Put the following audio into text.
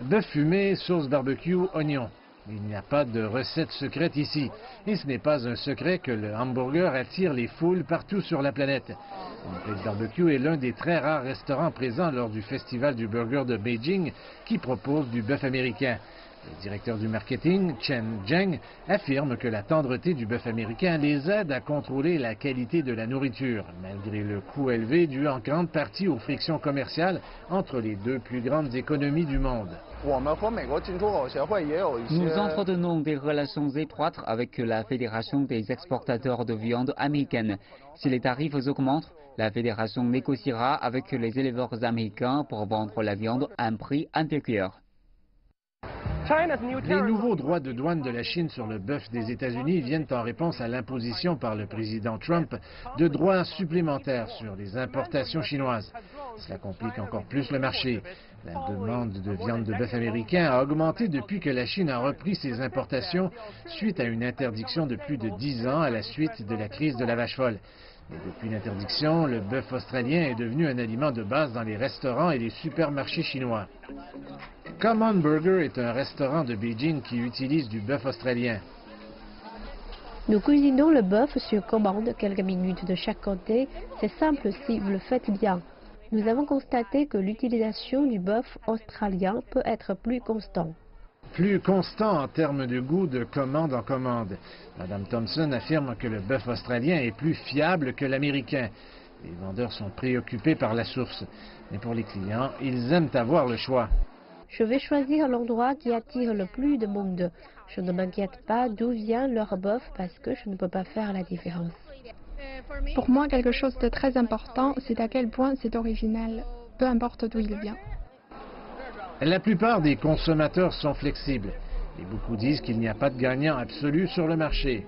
Bœuf fumé, sauce barbecue, oignon. Il n'y a pas de recette secrète ici. Et ce n'est pas un secret que le hamburger attire les foules partout sur la planète. Winnipeg Barbecue est l'un des très rares restaurants présents lors du Festival du Burger de Beijing qui propose du bœuf américain. Le directeur du marketing, Chen Zheng, affirme que la tendreté du bœuf américain les aide à contrôler la qualité de la nourriture, malgré le coût élevé dû en grande partie aux frictions commerciales entre les deux plus grandes économies du monde. Nous entretenons des relations étroites avec la Fédération des exportateurs de viande américaine. Si les tarifs augmentent, la Fédération négociera avec les éleveurs américains pour vendre la viande à un prix inférieur. Les nouveaux droits de douane de la Chine sur le bœuf des États-Unis viennent en réponse à l'imposition par le président Trump de droits supplémentaires sur les importations chinoises. Cela complique encore plus le marché. La demande de viande de bœuf américain a augmenté depuis que la Chine a repris ses importations suite à une interdiction de plus de 10 ans à la suite de la crise de la vache folle. Mais depuis l'interdiction, le bœuf australien est devenu un aliment de base dans les restaurants et les supermarchés chinois. Common Burger est un restaurant de Beijing qui utilise du bœuf australien. Nous cuisinons le bœuf sur commande, quelques minutes de chaque côté. C'est simple si vous le faites bien. Nous avons constaté que l'utilisation du bœuf australien peut être plus constant. Plus constant en termes de goût de commande en commande. Madame Thompson affirme que le bœuf australien est plus fiable que l'américain. Les vendeurs sont préoccupés par la source. Mais pour les clients, ils aiment avoir le choix. Je vais choisir l'endroit qui attire le plus de monde. Je ne m'inquiète pas d'où vient leur bœuf parce que je ne peux pas faire la différence. Pour moi, quelque chose de très important, c'est à quel point c'est original, peu importe d'où il vient. La plupart des consommateurs sont flexibles et beaucoup disent qu'il n'y a pas de gagnant absolu sur le marché.